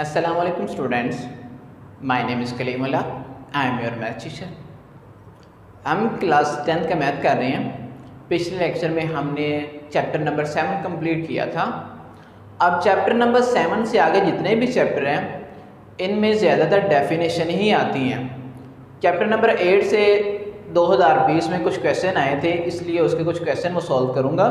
Assalamualaikum students, my name is Kalimullah, I am your math teacher। हम class 10th का math कर रहे हैं। पिछले लेक्चर में हमने चैप्टर नंबर 7 कंप्लीट किया था। अब चैप्टर नंबर 7 से आगे जितने भी चैप्टर हैं इनमें ज़्यादातर डेफिनेशन ही आती हैं। चैप्टर नंबर 8 से 2020 में कुछ क्वेश्चन आए थे, इसलिए उसके कुछ क्वेश्चन वो सॉल्व करूँगा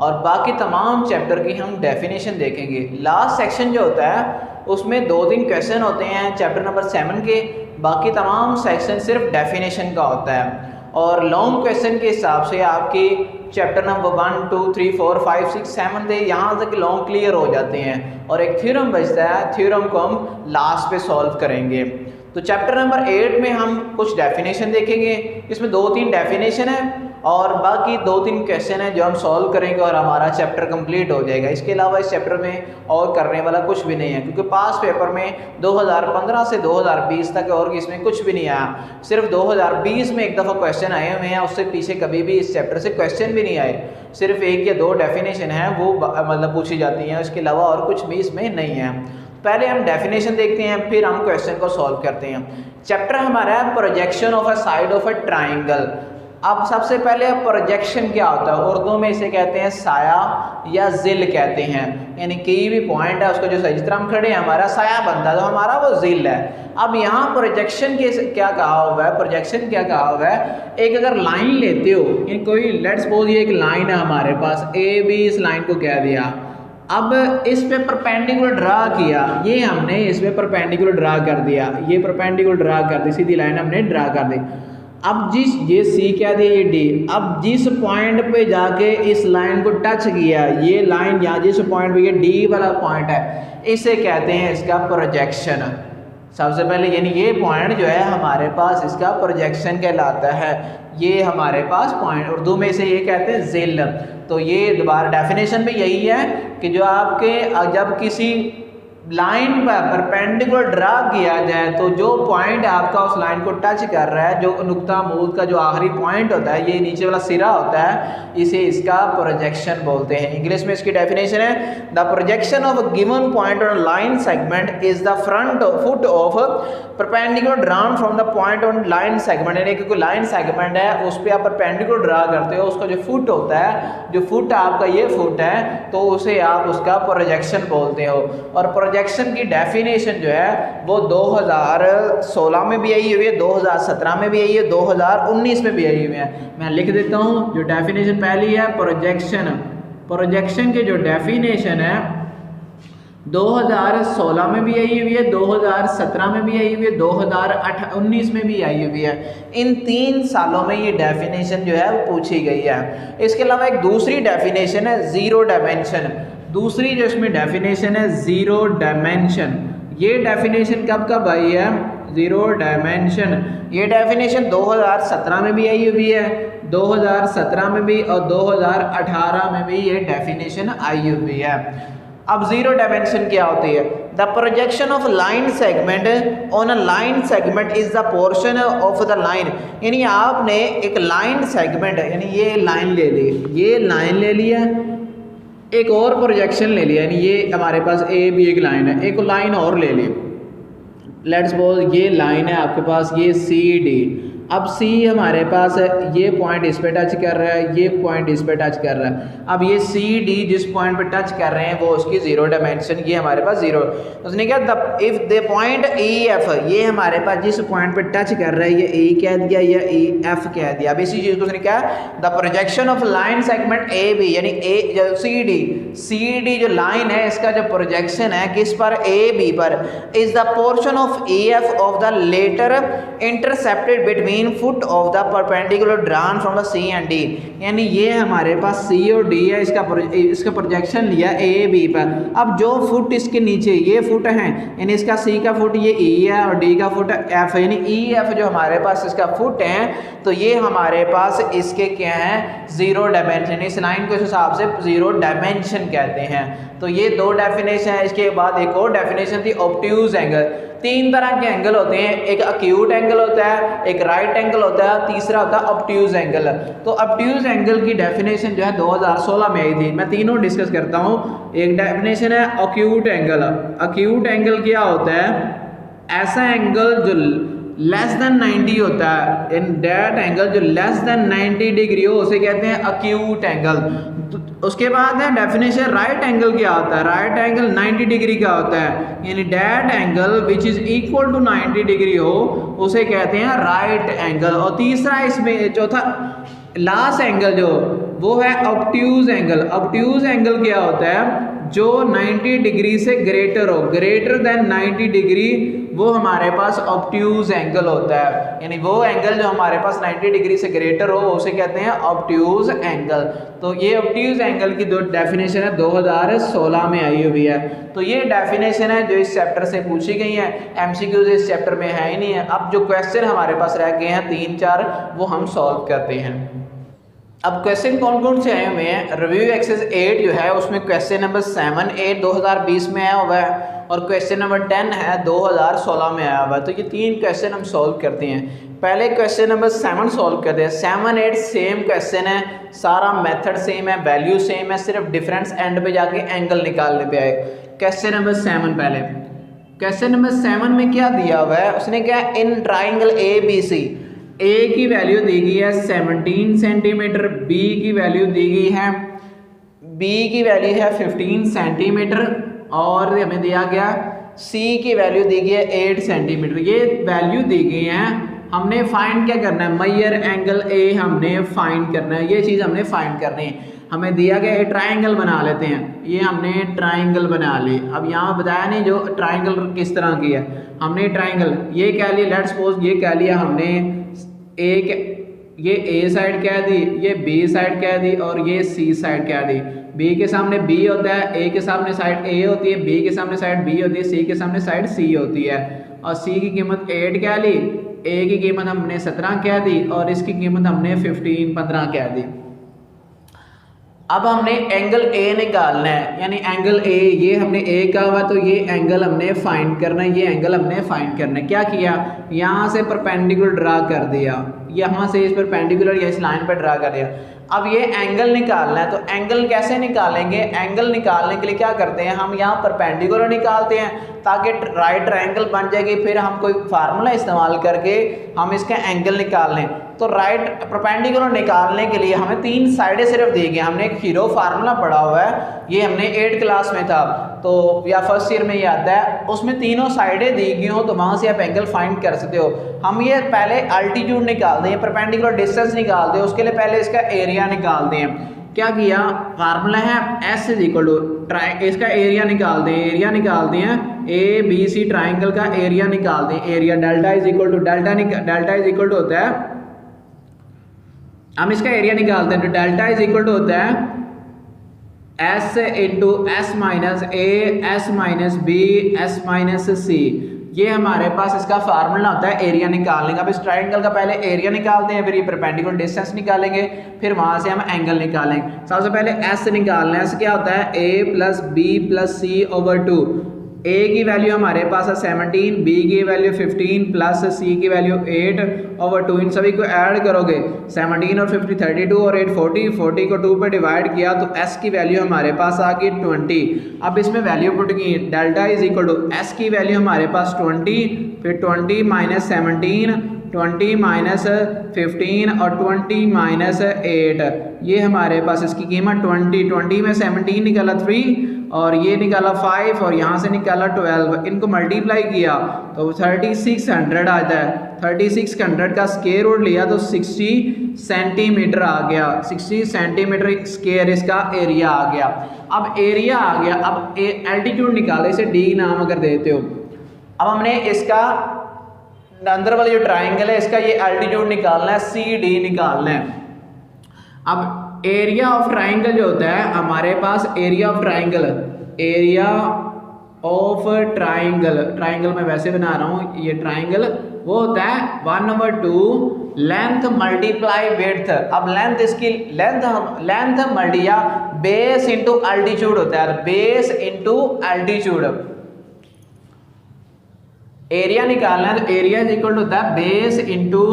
और बाकी तमाम चैप्टर की हम डेफिनेशन देखेंगे। लास्ट सेक्शन जो होता है उसमें 2-3 क्वेश्चन होते हैं चैप्टर नंबर 7 के, बाकी तमाम सेक्शन सिर्फ डेफिनेशन का होता है। और लॉन्ग क्वेश्चन के हिसाब से आपकी चैप्टर नंबर 1, 2, 3, 4, 5, 6, 7 थे, यहाँ तक लॉन्ग क्लियर हो जाते हैं और एक थ्योरम बचता है, थ्योरम को हम लास्ट पे सॉल्व करेंगे। तो चैप्टर नंबर 8 में हम कुछ डेफिनेशन देखेंगे। इसमें 2-3 डेफिनेशन है और बाकी 2-3 क्वेश्चन है जो हम सॉल्व करेंगे और हमारा चैप्टर कंप्लीट हो जाएगा। इसके अलावा इस चैप्टर में और करने वाला कुछ भी नहीं है, क्योंकि पास पेपर में 2015 से 2020 तक और इसमें कुछ भी नहीं आया। सिर्फ 2020 में एक दफ़ा क्वेश्चन आए हुए हैं, उससे पीछे कभी भी इस चैप्टर से क्वेश्चन भी नहीं आए। सिर्फ 1 या 2 डेफिनेशन है वो मतलब पूछी जाती हैं, उसके अलावा और कुछ भी इसमें नहीं है। पहले हम डेफिनेशन देखते हैं, फिर हम क्वेश्चन को सॉल्व करते हैं। चैप्टर हमारा है projection of a side of a triangle. अब सबसे पहले प्रोजेक्शन क्या होता है, उर्दू में इसे कहते हैं साया या जिल कहते हैं। यानी कोई भी पॉइंट है उसको जो जिस तरह हम खड़े हैं हमारा साया बनता है, तो हमारा वो जिल है। अब यहाँ प्रोजेक्शन के क्या कहा हुआ है, प्रोजेक्शन क्या कहा हुआ है, एक अगर लाइन लेते हो, कोई लेट्स सपोज ये एक लाइन है हमारे पास ए बी, इस लाइन को कह दिया। अब इस पे परपेंडिकुलर ड्रा किया, ये हमने इस पे परपेंडिकुलर ड्रा कर दिया, ये परपेंडिकुलर ड्रा कर दी, सीधी लाइन हमने ड्रा कर दी। अब जिस ये सी क्या दिया, ये डी, अब जिस पॉइंट पे जाके इस लाइन को टच किया, ये लाइन या जिस पॉइंट पे ये डी वाला पॉइंट है, इसे कहते हैं इसका प्रोजेक्शन। सबसे पहले यानी ये पॉइंट जो है हमारे पास इसका प्रोजेक्शन कहलाता है। ये हमारे पास पॉइंट उर्दू में इसे ये कहते हैं जिल। तो ये दोबारा डेफिनेशन भी यही है कि जो आपके जब किसी लाइन पर परपेंडिकुलर ड्रा किया जाए तो जो पॉइंट आपका उस लाइन को टच कर रहा है, जो नुक्ता मूद का जो आखिरी पॉइंट होता है, ये नीचे वाला सिरा होता है, इसे इसका प्रोजेक्शन बोलते हैं। इंग्लिश में इसकी डेफिनेशन है the projection of a given point on line segment is the front foot of perpendicular drown from the point on line segment. यानी कि कोई लाइन सेगमेंट है उस पर आप परपेंडिकुलर ड्रा करते हो, उसका जो फुट होता है, जो फुट आपका ये फुट है, तो उसे आप उसका प्रोजेक्शन बोलते हो। और प्रोजेक्शन की डेफिनेशन जो है वो 2016 में भी आई हुई है, 2017 में भी आई है, 2019 में भी आई हुई है। मैं लिख देता हूँ जो डेफिनेशन पहली है प्रोजेक्शन। प्रोजेक्शन की जो डेफिनेशन है 2016 में भी आई हुई है, 2017 में भी आई हुई है, 2019 में भी आई हुई है। इन 3 सालों में ये डेफिनेशन जो है वो पूछी गई है। इसके अलावा एक दूसरी डेफिनेशन है जीरो डायमेंशन। दूसरी जो इसमें डेफिनेशन है जीरो डायमेंशन। ये डेफिनेशन कब आई है, जीरो डायमेंशन। ये डेफिनेशन 2017 में भी आई हुई है, 2017 में भी और 2018 में भी ये डेफिनेशन आई हुई है। अब जीरो डायमेंशन क्या होती है, the projection of line segment on a line segment is the portion of the line. यानी आपने एक लाइन सेगमेंट यानी ये लाइन ले ली, ये लाइन ले लिया, एक और प्रोजेक्शन ले लिया, यानी ये हमारे पास ए बी एक लाइन है, एक लाइन और ले ली। लेट्स सपोज ये लाइन है आपके पास, ये सी डी। अब सी हमारे पास है, ये पॉइंट इस पे टच कर रहा है, ये पॉइंट इस पे टच कर रहा है। अब ये सी डी जिस पॉइंट पे टच कर रहे हैं वो उसकी जीरो डायमेंशन, ये हमारे पास जीरो। उसने क्या if the point E F, ये हमारे पास जिस पॉइंट पे टच कर रहा है ये ई कह दिया, ये ई एफ कह दिया। अब इसी चीज़ को उसने क्या, the projection of line segment A B, यानी ए सी डी जो लाइन है इसका जो प्रोजेक्शन है किस पर, ए बी पर, is the portion of A F of the latter intercepted between foot of the perpendicular drawn from the C and D. यानी ये हमारे पास सी और डी है, इसका प्रोजेक्शन लिया ए बी पर। अब जो फुट इसके नीचे ये फुट है, यानी इसका सी का फुट ये ई है और डी का फुट एफ है, यानी ई एफ जो हमारे पास इसका फुट है, तो ये हमारे पास इसके क्या है, जीरो डायमेंशन। इस लाइन को इस हिसाब से जीरो डायमेंशन कहते हैं। तो ये 2 डेफिनेशन है। इसके बाद एक और डेफिनेशन थी ऑब्ट्यूज एंगल। 3 तरह के एंगल होते हैं, एक अक्यूट एंगल होता है, एक राइट राइट एंगल होता है, तीसरा होता है ऑब्ट्यूज एंगल। तो ऑब्ट्यूज एंगल की डेफिनेशन जो है 2016 में आई थी। मैं तीनों डिस्कस करता हूँ। एक डेफिनेशन है अक्यूट एंगल। अक्यूट एंगल क्या होता है? ऐसा एंगल जो लेस देन 90 होता है, इन दैट एंगल जो लेस देन 90 डिग्री हो उसे कहते हैं अक्यूट एंगल। उसके बाद है डेफिनेशन राइट एंगल क्या होता है? राइट एंगल 90 डिग्री का होता है, यानी that angle which is equal to 90 degree हो उसे कहते हैं राइट एंगल। और तीसरा इसमें चौथा लास्ट एंगल जो वो है ऑब्ट्यूज एंगल। ऑब्ट्यूज एंगल क्या होता है? जो 90 डिग्री से ग्रेटर हो, ग्रेटर देन 90 डिग्री, वो हमारे पास ऑब्ट्यूज एंगल होता है। यानी वो एंगल जो हमारे पास 90 डिग्री से ग्रेटर हो उसे कहते हैं ऑब्ट्यूज एंगल। तो ये ऑब्ट्यूज एंगल की दो डेफिनेशन है 2016 में आई हुई है। तो ये डेफिनेशन है जो इस चैप्टर से पूछी गई है। एमसीक्यूज इस चैप्टर में है ही नहीं है। अब जो क्वेश्चन हमारे पास रह गए हैं 3-4 वो हम सॉल्व करते हैं। अब क्वेश्चन कौन कौन से आए हुए हैं? रिव्यू एक्सरसाइज 8 जो है उसमें क्वेश्चन नंबर 7 8 2020 में आया हुआ है और क्वेश्चन नंबर 10 है 2016 में आया हुआ है। तो ये 3 क्वेश्चन हम सॉल्व करते हैं। पहले क्वेश्चन नंबर 7 सॉल्व करते हैं। 7 8 सेम क्वेश्चन है, सारा मेथड सेम है, वैल्यू सेम है, सिर्फ डिफरेंस एंड पे जाके एंगल निकालने पे आए। क्वेश्चन नंबर 7 पहले क्वेश्चन नंबर 7 में क्या दिया हुआ है? उसने क्या इन ट्राइंगल ए बी सी ए की वैल्यू दी गई है 17 सेंटीमीटर, बी की वैल्यू दी गई है बी की वैल्यू है 15 सेंटीमीटर और हमें दिया गया सी की वैल्यू दी गई है 8 सेंटीमीटर। ये वैल्यू दी गई हैं। हमने फाइंड क्या करना है? मैयर एंगल ए हमने फाइंड करना है। ये चीज़ हमने फाइंड करनी है। हमें दिया गया ये ट्राइंगल बना लेते हैं। ये हमने ट्राइंगल बना ली। अब यहाँ बताया नहीं जो ट्राइंगल किस तरह की है। हमने ट्राइंगल ये कह लिया, लेट्स सपोज ये कह लिया हमने एक, ये ए साइड कह दी, ये बी साइड कह दी और ये सी साइड कह दी। बी के सामने बी होता है, ए के सामने साइड ए होती है, बी के सामने साइड बी होती है, सी के सामने साइड सी होती है। और सी की कीमत 8 कह ली, ए की कीमत हमने 17 कह दी और इसकी कीमत हमने 15 कह दी। अब हमने एंगल ए निकालना है, यानी एंगल ए, ये हमने ए कहा हुआ तो ये एंगल हमने फाइंड करना है, ये एंगल हमने फाइंड करना है। क्या किया? यहाँ से परपेंडिकुलर ड्रा कर दिया, यहाँ से इस परपेंडिकुलर या इस लाइन पर ड्रा कर दिया। अब ये एंगल निकालना है, तो एंगल कैसे निकालेंगे? एंगल निकालने के लिए क्या करते हैं? हम यहाँ परपेंडिकुलर निकालते हैं ताकि राइट ट्रायंगल बन जाएगी। फिर हम कोई फार्मूला इस्तेमाल करके हम इसका एंगल निकाल लें। तो राइट परपेंडिकुलर निकालने के लिए हमें 3 साइडें सिर्फ दी गई। हमने एक हीरो फार्मूला पढ़ा हुआ है, ये हमने 8th क्लास में था तो या फर्स्ट ईयर में ये आता है, उसमें तीनों साइडें दी गई हो तो वहाँ से आप एंगल फाइंड कर सकते हो। हम ये पहले अल्टीट्यूड निकालते हैं, परपेंडिकुलर डिस्टेंस निकालते हैं, उसके लिए पहले इसका एरिया निकालते हैं। क्या किया? फार्मूला है S इज इक्वल टू इसका एरिया निकालते हैं, एरिया निकालते हैं ए बी सी ट्राइंगल का एरिया निकालते हैं। Area delta is equal to delta is equal to होता है, हम इसका एरिया निकालते हैं तो डेल्टा इज इक्वल टू होता है S into S minus A S minus B S minus C. ये हमारे पास इसका फार्मूला होता है एरिया निकालने का। अब इस ट्राइंगल का पहले एरिया निकालते हैं, फिर ये परपेंडिकुलर डिस्टेंस निकालेंगे, फिर वहां से हम एंगल निकालेंगे। सबसे पहले S निकालना है। S क्या होता है? a plus B plus C over 2। a की वैल्यू हमारे पास है 17, b की वैल्यू 15 प्लस c की वैल्यू 8 ओवर 2। इन सभी को ऐड करोगे 17 और 50 32 और 8 40 को 2 पे डिवाइड किया तो s की वैल्यू हमारे पास आ गई 20। अब इसमें वैल्यू पुट की, delta is equal to s की वैल्यू हमारे पास 20, फिर 20 माइनस 17, 20 माइनस 15 और 20 माइनस 8। ये हमारे पास इसकी कीमत 20 में 17 निकाला 3 और ये निकाला 5 और यहाँ से निकाला 12। इनको मल्टीप्लाई किया तो 3600 आता है। 3600 का स्क्वायर रूट लिया तो 60 सेंटीमीटर आ गया। 60 सेंटीमीटर स्क्वायर इसका एरिया आ गया। अब एरिया आ गया, अब एल्टीट्यूड निकाले, इसे डी नाम अगर देते हो। अब हमने इसका अंदर वाला जो ट्राइंगल है इसका ये एल्टीट्यूड निकालना है, सी डी निकालना है। अब एरिया ऑफ ट्राइंगल जो होता है हमारे पास, एरिया ऑफ ट्राइंगल ट्राइंगल मैं वैसे बना रहा हूँ, ये ट्राइंगल वो होता है 1/2 लेंथ मल्टीप्लाई विड्थ। अब लेंथ इसकी लेंथ मल्टी या बेस इंटू एल्टीट्यूड होता है, बेस इंटू एल्टीट्यूड। एरिया निकालना है तो एरिया इज इक्वल टू होता है बेस इंटू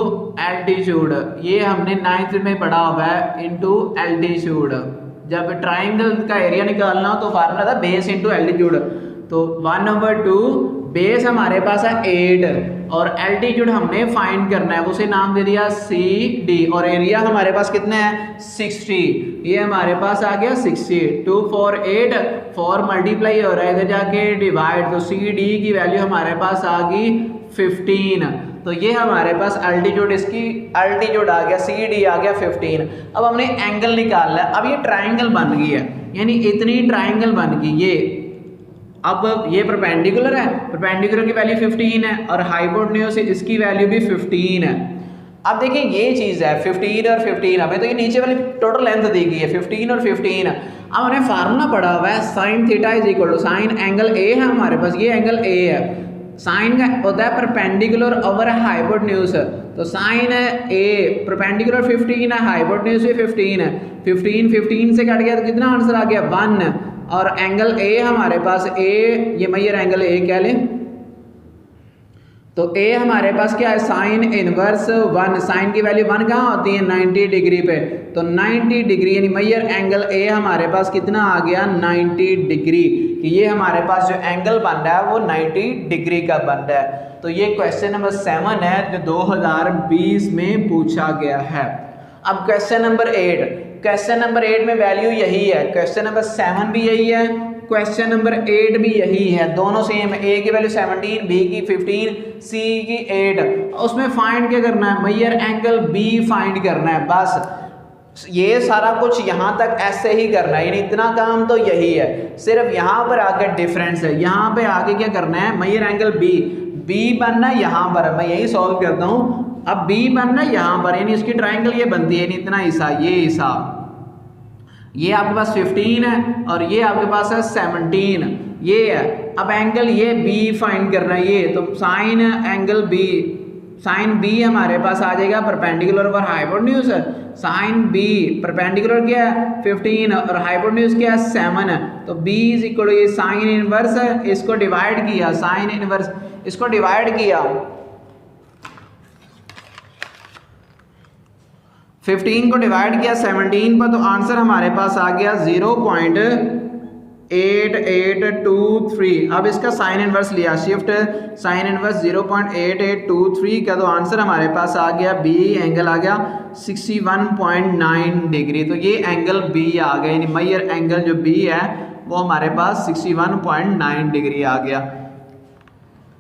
एल्टीट्यूड। ये हमने 9th में पढ़ा हुआ है, इंटू एल्टीट्यूड। जब ट्राइंगल का एरिया निकालना हो तो फार्मूला था बेस इंटू एल्टीट्यूड। तो 1/2 बेस हमारे पास है 8 और एल्टीट्यूड हमने फाइंड करना है, उसे नाम दे दिया CD और एरिया हमारे पास कितना है 60। ये हमारे पास आ गया 60। 2 4 8 4 मल्टीप्लाई हो रहा है इधर जाके डिवाइड, तो CD की वैल्यू हमारे पास आ गई 15। तो ये हमारे पास अल्टीट्यूड, इसकी अल्टीट्यूड आ गया CD आ गया 15। अब हमने एंगल निकालना है। अब ये ट्राइंगल बन गई है, यानी इतनी ट्राइंगल बन गई ये। अब ये परपेंडिकुलर है, परपेंडिकुलर की वैल्यू 15 है और हाइपोटेन्यूज इसकी वैल्यू भी 15 है। अब देखिए ये चीज़ है 15 और 15, हमें तो ये नीचे वाली टोटल लेंथ दी गई है 15 और 15। अब हमने फार्मूला पढ़ा हुआ है sine theta is equal to sine angle A है हमारे पास, ये एंगल ए है। साइन का होता है परपेंडिकुलर ओवर हाइपोटेन्यूज, तो साइन ए परपेंडिकुलर 15 है, हाइपोटेन्यूज भी 15 है। 15 से कट गया तो कितना आंसर आ गया 1। और एंगल ए हमारे पास ए, ये मैयर एंगल ए कह लें, तो ए हमारे पास क्या है साइन इनवर्स 1। साइन की वैल्यू 1 कहाँ होती है 90 डिग्री पे, तो 90 डिग्री यानी मैयर एंगल ए हमारे पास कितना आ गया 90 डिग्री। कि ये हमारे पास जो एंगल बन रहा है वो 90 डिग्री का बन रहा है। तो ये क्वेश्चन नंबर 7 है जो 2020 में पूछा गया है। अब क्वेश्चन नंबर 8, क्वेश्चन नंबर 8 में वैल्यू यही है, क्वेश्चन नंबर 7 भी यही है, क्वेश्चन नंबर 8 भी यही है, दोनों सेम है। ए की वैल्यू 17, बी की 15, सी की 8। उसमें फाइंड क्या करना है मैयर एंगल बी फाइंड करना है बस। ये सारा कुछ यहाँ तक ऐसे ही करना है, यानी इतना काम तो यही है, सिर्फ यहाँ पर आकर डिफरेंस है। यहाँ पे आगे क्या करना है मैयर एंगल बी बनना है यहाँ पर, मैं यही सॉल्व करता हूँ। अब बी बनना है यहाँ पर, यानी इसकी ट्राइंगल ये बनती है, यानी इतना हिस्सा, ये हिस्सा, ये आपके पास 15 है और ये आपके पास है 17, ये है। अब एंगल ये बी फाइंड करना है, ये तो sine angle B, sine B हमारे पास आ जाएगा perpendicular over hypotenuse. Sine B perpendicular क्या है 15 और हाइपोटेन्यूज क्या है 7 है, तो बी इज इक्वल टू ये साइन इनवर्स है, इसको डिवाइड किया, साइन इनवर्स इसको डिवाइड किया 15 को डिवाइड किया 17 पर, तो आंसर हमारे पास आ गया 0.8823। अब इसका साइन इनवर्स लिया, शिफ्ट साइन इनवर्स 0.8823 का, तो आंसर हमारे पास आ गया बी एंगल आ गया 61.9 डिग्री। तो ये एंगल बी आ गया, यानी मैयर एंगल जो बी है वो हमारे पास 61.9 डिग्री आ गया।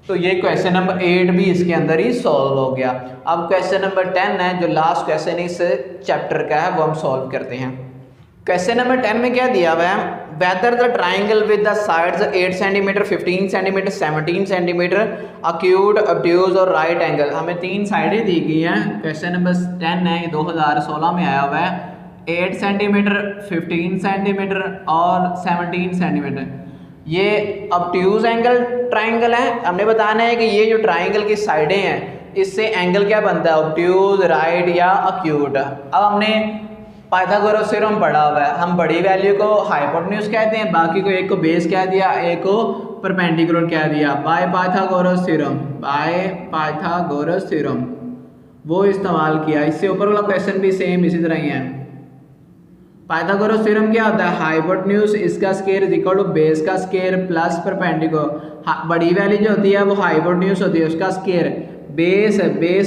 तो ये क्वेश्चन नंबर 8 भी इसके अंदर ही सॉल्व हो गया। अब क्वेश्चन नंबर 10 है जो लास्ट क्वेश्चन इस चैप्टर का है, वो हम सॉल्व करते हैं। क्वेश्चन नंबर 10 में क्या दिया हुआ है, whether the triangle with the sides 8 centimetre 15 centimetre 17 centimetre acute obtuse और राइट एंगल। हमें 3 साइडें दी गई हैं। क्वेश्चन नंबर 10 है, ये 2016 में आया हुआ है। 8 सेंटीमीटर 15 सेंटीमीटर और 17 सेंटीमीटर। ये ऑब्ट्यूज एंगल ट्राइंगल है। हमने बताना है कि ये जो ट्राइंगल की साइडें हैं इससे एंगल क्या बनता है, ऑब्ट्यूज, राइट या अक्यूट। अब हमने पाइथागोरस थ्योरम पढ़ा हुआ है, हम बड़ी वैल्यू को हाइपोटेन्यूज कहते हैं, बाकी को एक को बेस कह दिया, एक को परपेंडिकुलर कह दिया। बाय पाइथागोरस थ्योरम वो इस्तेमाल किया। इससे ऊपर वाला क्वेश्चन भी सेम इसी तरह ही है। पाइथागोरस थ्योरम क्या होता है, हाइपोटेन्यूज इसका square is equal to base का स्क्वायर प्लस परपेंडिकुलर। बड़ी वैल्यू जो होती है वो हाइपोटेन्यूज होती है, उसका स्क्वायर। बेस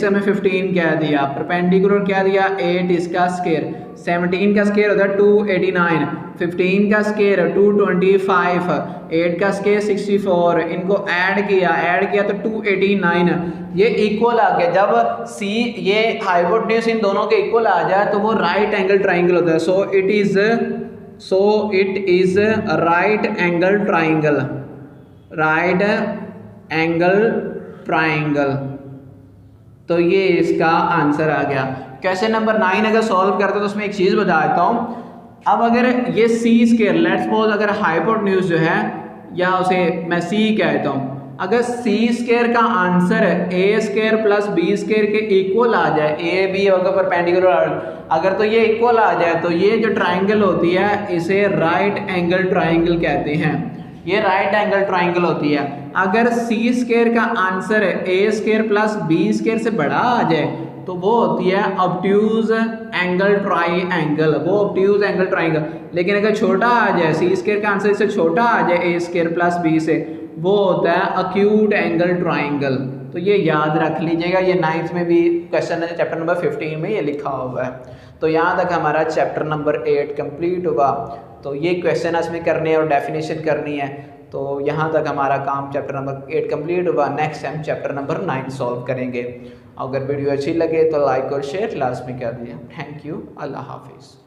हमें 15 कह दिया, परपेंडिकुलर क्या दिया 8, इसका स्क्वायर। 17 का स्क्वायर होता है 289, 15 का स्क्वायर 225, 8 का स्क्वायर 64। इनको ऐड किया तो 289, ये इक्वल आ गया। जब सी ये हाइपोटेन्यूज इन दोनों के इक्वल आ जाए तो वो राइट एंगल ट्राइंगल होता है। So it is right angle triangle. तो ये इसका आंसर आ गया। क्वेश्चन नंबर 9 अगर सॉल्व करते तो उसमें एक चीज़ बता देता हूँ। अब अगर ये सी स्क्वायर, लेट्स सपोज अगर हाइपोटेन्यूज जो है या उसे मैं सी कहता हूँ, अगर सी स्क्वायर का answer A square plus B square के इक्वल आ जाए, ए बी अगर परपेंडिकुलर अगर तो ये इक्वल आ जाए तो ये जो ट्राइंगल होती है इसे राइट एंगल ट्राइंगल कहते हैं। ये राइट एंगल ट्राइंगल होती है। अगर सी स्क्वायर का answer A square plus B square से बड़ा आ जाए तो वो होती है ऑब्ट्यूज एंगल ट्राइंगल, वो ऑब्ट्यूज एंगल ट्राइंगल। लेकिन अगर छोटा आ जाए, सी स्क्वायर का आंसर इससे छोटा आ जाए ए स्क्वायर प्लस बी से, वो होता है अक्यूट एंगल ट्राइंगल। तो ये याद रख लीजिएगा, ये 9th में भी क्वेश्चन है, चैप्टर नंबर 15 में ये लिखा हुआ है। तो यहाँ तक हमारा चैप्टर नंबर 8 कंप्लीट हुआ। तो ये क्वेश्चन इसमें करने हैं और डेफिनेशन करनी है। तो यहाँ तक हमारा काम चैप्टर नंबर 8 कंप्लीट हुआ। नेक्स्ट हम चैप्टर नंबर 9 सॉल्व करेंगे। अगर वीडियो अच्छी लगे तो लाइक और शेयर लाजमी कर दिया। थैंक यू, अल्लाह हाफिज़।